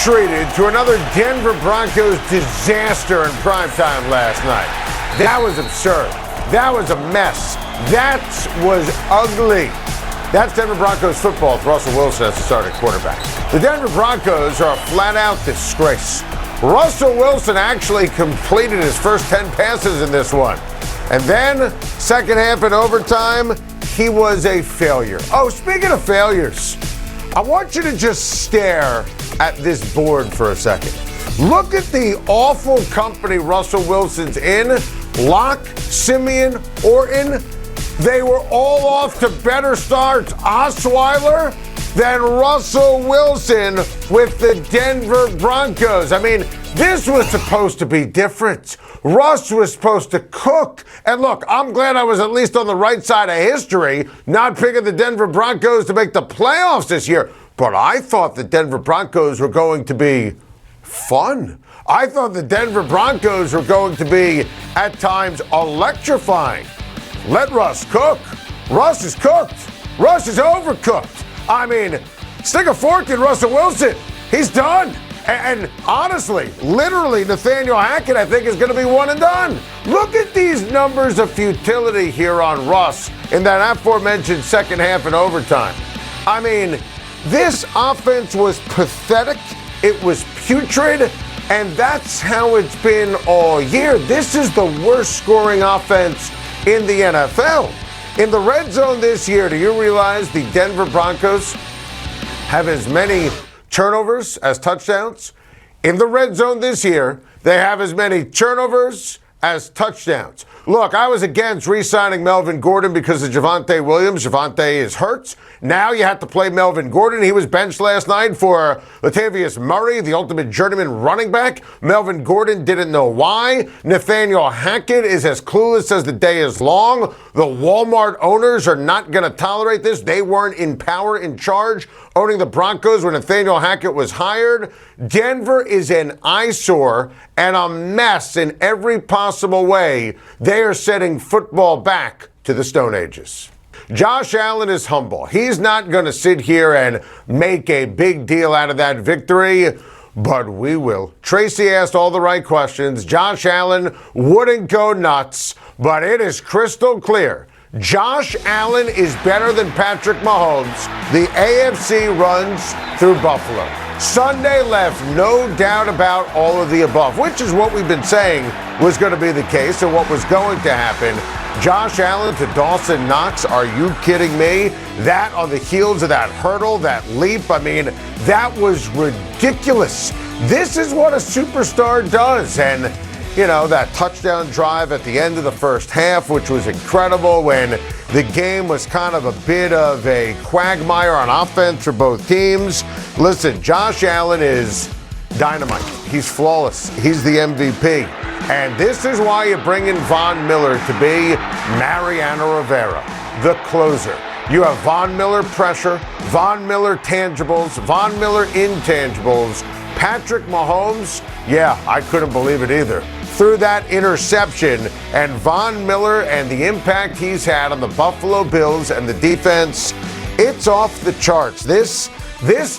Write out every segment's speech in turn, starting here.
treated to another Denver Broncos disaster in primetime last night. That was absurd. That was a mess. That was ugly. That's Denver Broncos football with Russell Wilson as the starting quarterback. The Denver Broncos are a flat-out disgrace. Russell Wilson actually completed his first 10 passes in this one. And then, second half in overtime, he was a failure. Oh, speaking of failures, I want you to just stare at this board for a second. Look at the awful company Russell Wilson's in. Locke, Simeon, Orton, they were all off to better starts. Osweiler than Russell Wilson with the Denver Broncos. I mean, this was supposed to be different. Russ was supposed to cook. And look, I'm glad I was at least on the right side of history, not picking the Denver Broncos to make the playoffs this year. But I thought the Denver Broncos were going to be fun. I thought the Denver Broncos were going to be, at times, electrifying. Let Russ cook. Russ is cooked. Russ is overcooked. I mean, stick a fork in Russell Wilson. He's done. And honestly, literally, Nathaniel Hackett, I think, is going to be one and done. Look at these numbers of futility here on Russ in that aforementioned second half in overtime. I mean, this offense was pathetic. It was putrid. And that's how it's been all year. This is the worst scoring offense in the NFL. In the red zone this year, do you realize the Denver Broncos have as many turnovers as touchdowns? In the red zone this year, they have as many turnovers as touchdowns. Look, I was against re-signing Melvin Gordon because of Javonte Williams. Javonte is hurt. Now you have to play Melvin Gordon. He was benched last night for Latavius Murray, the ultimate journeyman running back. Melvin Gordon didn't know why. Nathaniel Hackett is as clueless as the day is long. The Walmart owners are not going to tolerate this. They weren't in power, in charge, owning the Broncos when Nathaniel Hackett was hired. Denver is an eyesore and a mess in every possible way. They are setting football back to the Stone Ages. Josh Allen is humble. He's not going to sit here and make a big deal out of that victory, but we will. Tracy asked all the right questions. Josh Allen wouldn't go nuts, but it is crystal clear. Josh Allen is better than Patrick Mahomes. The AFC runs through Buffalo. Sunday left no doubt about all of the above, which is what we've been saying was going to be the case and what was going to happen. Josh Allen to Dawson Knox, are you kidding me? That on the heels of that hurdle, that leap, I mean, that was ridiculous. This is what a superstar does. And you know, that touchdown drive at the end of the first half, which was incredible when the game was kind of a bit of a quagmire on offense for both teams. Listen, Josh Allen is dynamite. He's flawless. He's the MVP. And this is why you bring in Von Miller to be Mariano Rivera, the closer. You have Von Miller pressure, Von Miller tangibles, Von Miller intangibles. Patrick Mahomes, yeah, I couldn't believe it either. Through that interception, and Von Miller and the impact he's had on the Buffalo Bills and the defense, it's off the charts. This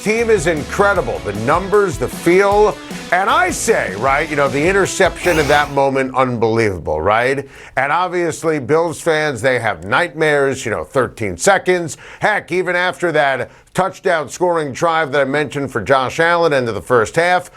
team is incredible. The numbers, the feel, and I say, right, you know, the interception in that moment, unbelievable, right? And obviously, Bills fans, they have nightmares, 13 seconds. Heck, even after that touchdown scoring drive that I mentioned for Josh Allen into the first half,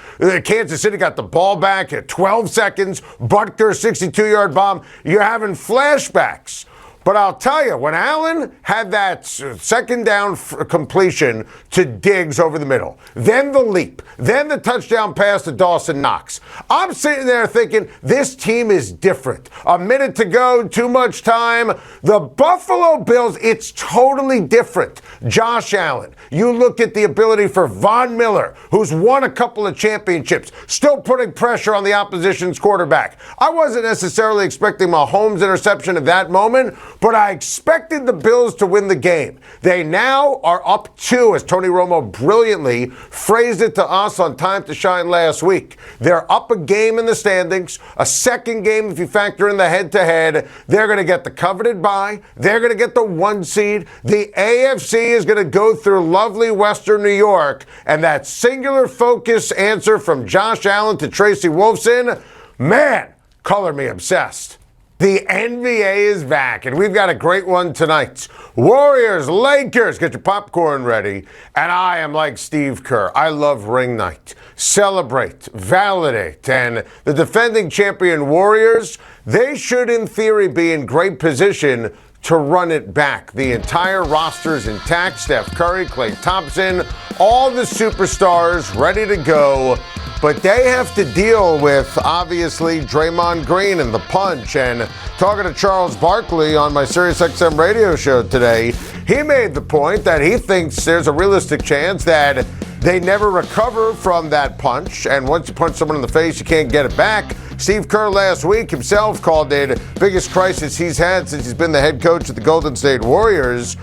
Kansas City got the ball back at 12 seconds, Butker, 62-yard bomb. You're having flashbacks. But I'll tell you, when Allen had that second down completion to Diggs over the middle, then the leap, then the touchdown pass to Dawson Knox, I'm sitting there thinking, this team is different. A minute to go, too much time. The Buffalo Bills, it's totally different. Josh Allen, you look at the ability for Von Miller, who's won a couple of championships, still putting pressure on the opposition's quarterback. I wasn't necessarily expecting Mahomes' interception at that moment, but I expected the Bills to win the game. They now are up 2, as Tony Romo brilliantly phrased it to us on Time to Shine last week. They're up a game in the standings, a second game if you factor in the head-to-head. They're going to get the coveted bye. They're going to get the 1 seed. The AFC is going to go through lovely Western New York, and that singular focus answer from Josh Allen to Tracy Wolfson, man, color me obsessed. The NBA is back, and we've got a great one tonight. Warriors, Lakers, get your popcorn ready. And I am like Steve Kerr. I love ring night. Celebrate, validate, and the defending champion Warriors, they should in theory be in great position to run it back. The entire roster is intact. Steph Curry, Klay Thompson, all the superstars ready to go. But they have to deal with, obviously, Draymond Green and the punch. And talking to Charles Barkley on my SiriusXM radio show today, he made the point that he thinks there's a realistic chance that they never recover from that punch. And once you punch someone in the face, you can't get it back. Steve Kerr last week himself called it biggest crisis he's had since he's been the head coach of the Golden State Warriors.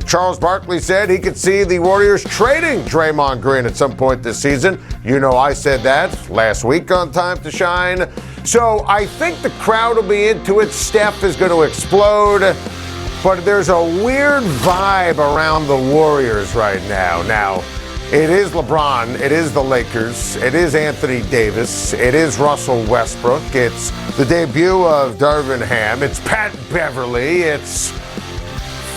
Charles Barkley said he could see the Warriors trading Draymond Green at some point this season. You know I said that last week on Time to Shine. So I think the crowd will be into it. Steph is going to explode. But there's a weird vibe around the Warriors right now. Now, it is LeBron, it is the Lakers, it is Anthony Davis, it is Russell Westbrook, it's the debut of Darvin Ham, it's Pat Beverly, it's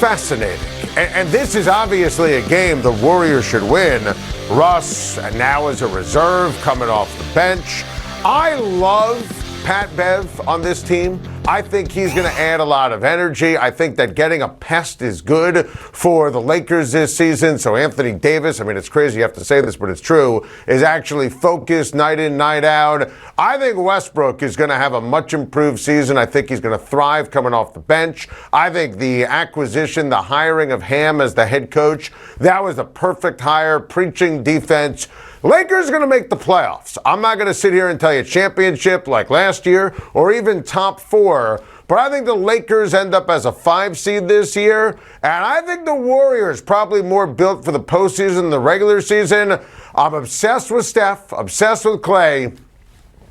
fascinating. And this is obviously a game the Warriors should win. Russ now as a reserve coming off the bench. I love Pat Bev on this team. I think he's going to add a lot of energy. I think that getting a pest is good for the Lakers this season. So Anthony Davis, I mean, it's crazy you have to say this, but it's true, is actually focused night in, night out. I think Westbrook is going to have a much improved season. I think he's going to thrive coming off the bench. I think the acquisition, the hiring of Ham as the head coach, that was a perfect hire, preaching defense. Lakers are going to make the playoffs. I'm not going to sit here and tell you championship like last year or even top 4, but I think the Lakers end up as a 5 seed this year, and I think the Warriors probably more built for the postseason than the regular season. I'm obsessed with Steph, obsessed with Klay.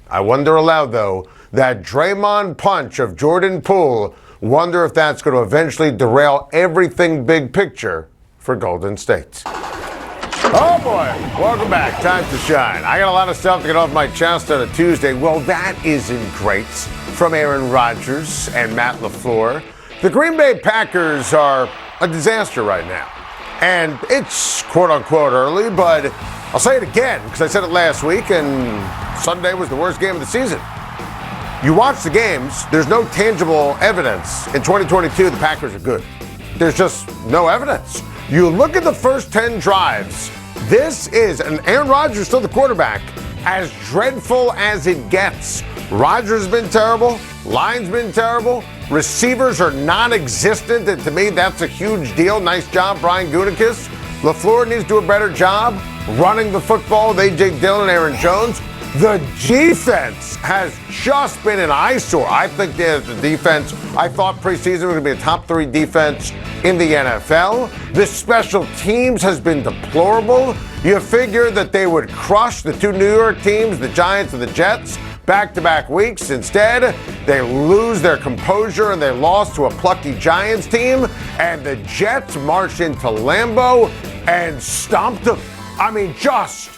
I wonder aloud, though, that Draymond punch of Jordan Poole, wonder if that's going to eventually derail everything big picture for Golden State. Oh boy, welcome back. Time to shine. I got a lot of stuff to get off my chest on a Tuesday. Well, that isn't great from Aaron Rodgers and Matt LaFleur. The Green Bay Packers are a disaster right now. And it's quote unquote early, but I'll say it again because I said it last week and Sunday was the worst game of the season. You watch the games, there's no tangible evidence. In 2022, the Packers are good. There's just no evidence. You look at the first 10 drives, this is, and Aaron Rodgers is still the quarterback, as dreadful as it gets. Rodgers has been terrible, line's been terrible, receivers are non-existent, and to me that's a huge deal. Nice job, Brian Gutekunst. LaFleur needs to do a better job running the football with A.J. Dillon and Aaron Jones. The defense has just been an eyesore. I think the defense, I thought preseason was going to be a top 3 defense in the NFL. The special teams has been deplorable. You figured that they would crush the 2 New York teams, the Giants and the Jets, back-to-back weeks. Instead, they lose their composure and they lost to a plucky Giants team. And the Jets marched into Lambeau and stomped them. I mean, just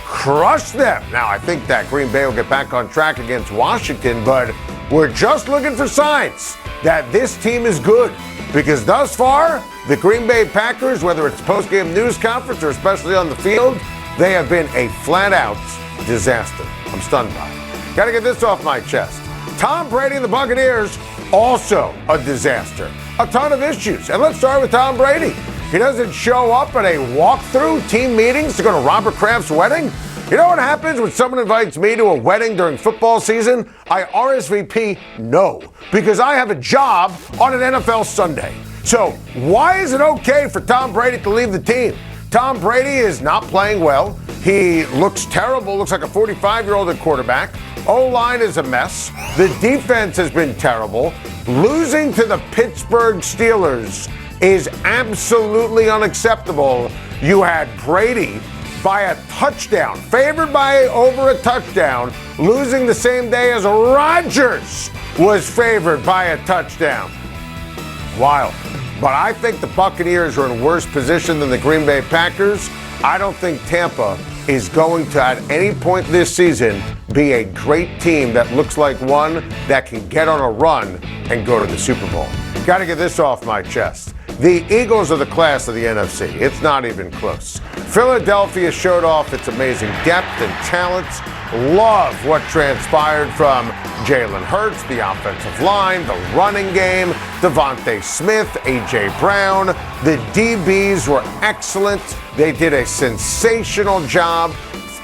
crush them. Now, I think that Green Bay will get back on track against Washington, but we're just looking for signs that this team is good. Because thus far, the Green Bay Packers, whether it's post-game news conference or especially on the field, they have been a flat-out disaster. I'm stunned by it. Got to get this off my chest. Tom Brady and the Buccaneers, also a disaster. A ton of issues. And let's start with Tom Brady. He doesn't show up at a walkthrough team meetings to go to Robert Kraft's wedding. You know what happens when someone invites me to a wedding during football season? I RSVP no, because I have a job on an NFL Sunday. So why is it okay for Tom Brady to leave the team? Tom Brady is not playing well. He looks terrible, looks like a 45-year-old at quarterback. O-line is a mess. The defense has been terrible. Losing to the Pittsburgh Steelers is absolutely unacceptable. You had Brady by a touchdown, favored by over a touchdown, losing the same day as Rodgers was favored by a touchdown. Wild. But I think the Buccaneers are in worse position than the Green Bay Packers. I don't think Tampa is going to, at any point this season, be a great team that looks like one that can get on a run and go to the Super Bowl. Got to get this off my chest. The Eagles are the class of the NFC. It's not even close. Philadelphia showed off its amazing depth and talents. Love what transpired from Jalen Hurts, the offensive line, the running game, Devontae Smith, A.J. Brown. The DBs were excellent. They did a sensational job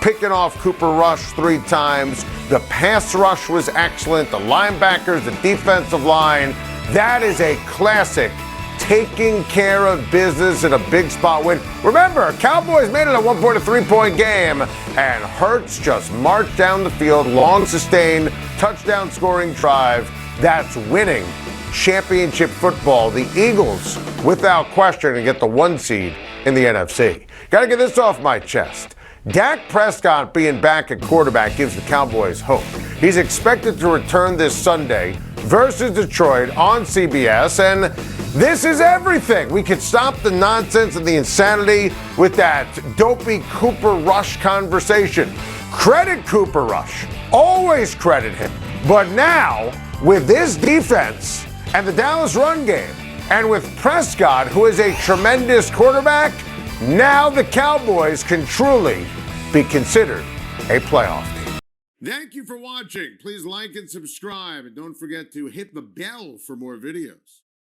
picking off Cooper Rush 3 times. The pass rush was excellent. The linebackers, the defensive line. That is a classic taking care of business in a big spot win. Remember, Cowboys made it at one point a 3-point game, and Hurts just marched down the field, long sustained touchdown scoring drive. That's winning championship football. The Eagles, without question, get the 1 seed in the NFC. Got to get this off my chest. Dak Prescott being back at quarterback gives the Cowboys hope. He's expected to return this Sunday versus Detroit on CBS, and this is everything. We could stop the nonsense and the insanity with that dopey Cooper Rush conversation. Credit Cooper Rush. Always credit him. But now, with this defense and the Dallas run game, and with Prescott, who is a tremendous quarterback, now the Cowboys can truly be considered a playoff team. Thank you for watching. Please like and subscribe, and don't forget to hit the bell for more videos.